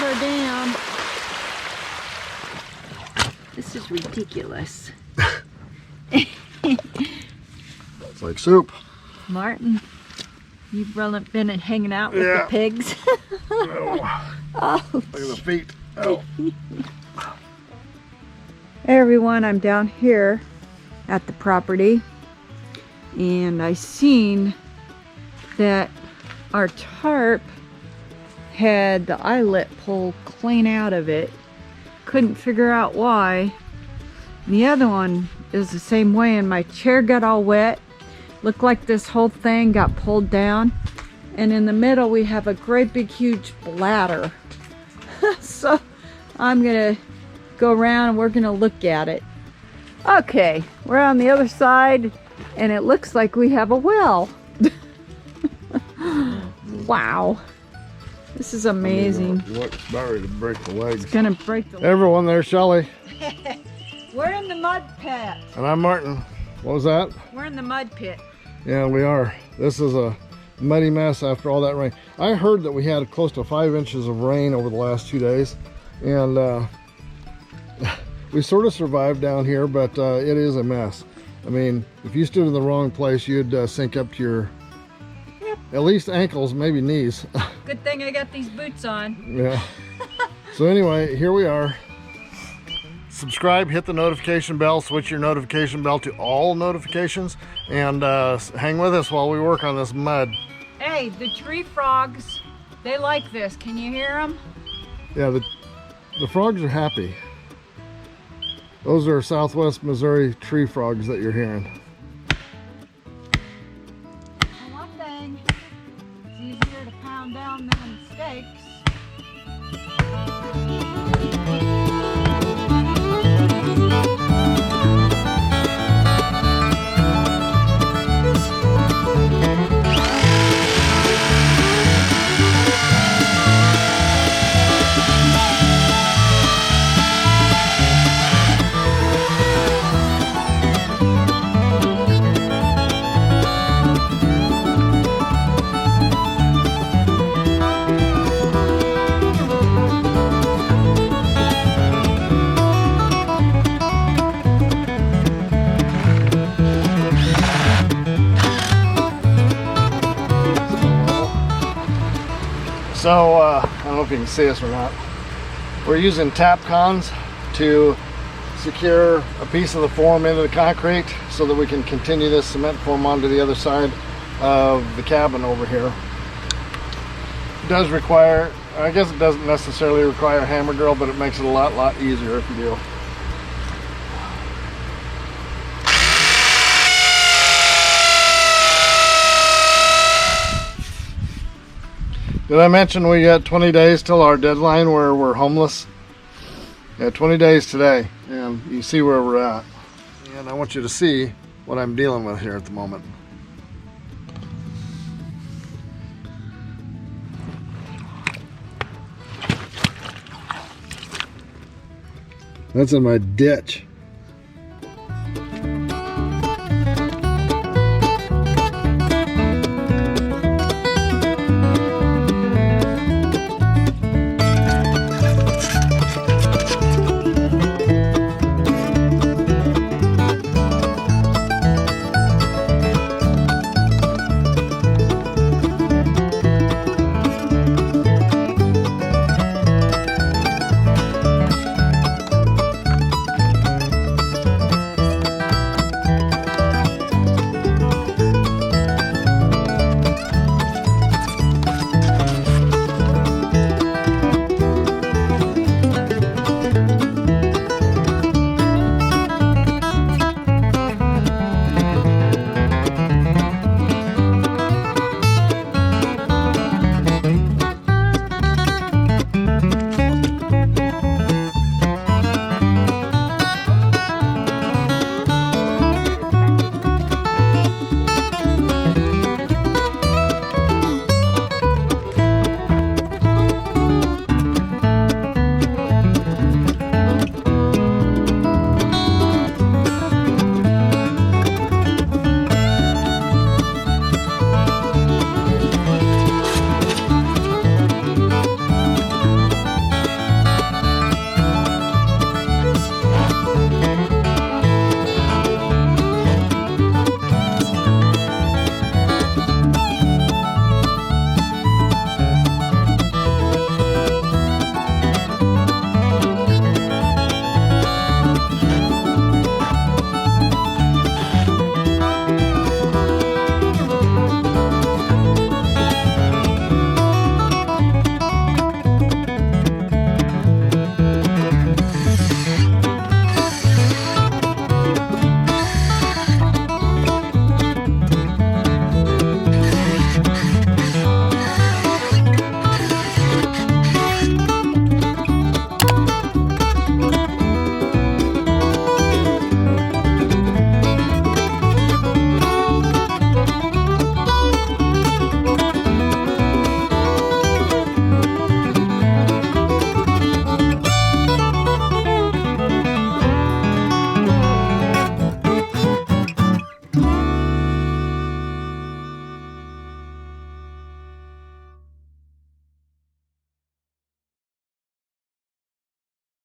her down. This is ridiculous. It's like soup. Martin, you've been hanging out with the pigs. Oh. Look at the feet. Oh. Hey everyone, I'm down here at the property and I seen that our tarp had the eyelet pulled clean out of it. Couldn't figure out why. And the other one is the same way, and my chair got all wet. Looked like this whole thing got pulled down, and in the middle we have a great big huge bladder. So I'm gonna go around and we're gonna look at it. Okay, we're on the other side and it looks like we have a well. Wow, this is amazing. It's about ready to break the legs. It's gonna break the legs. Everyone, there's Shelly. We're in the mud pit. And I'm Martin. What was that? We're in the mud pit. Yeah, we are. This is a muddy mess after all that rain. I heard that we had close to 5 inches of rain over the last 2 days, and we sort of survived down here, but it is a mess. I mean, if you stood in the wrong place, you'd sink up to your at least ankles, maybe knees. Good thing I got these boots on. Yeah. So anyway, here we are. Subscribe, hit the notification bell, switch your notification bell to all notifications, and hang with us while we work on this mud. Hey, the tree frogs, they like this. Can you hear them? Yeah, the frogs are happy. Those are Southwest Missouri tree frogs that you're hearing. One thing, it's easier to pound down than steaks. So, I don't know if you can see us or not. We're using Tapcons to secure a piece of the form into the concrete so that we can continue this cement form onto the other side of the cabin over here. It does require, I guess it doesn't necessarily require a hammer drill, but it makes it a lot easier if you do. Did I mention we got 20 days till our deadline where we're homeless? Yeah, 20 days today, and you see where we're at. And I want you to see what I'm dealing with here at the moment. That's in my ditch.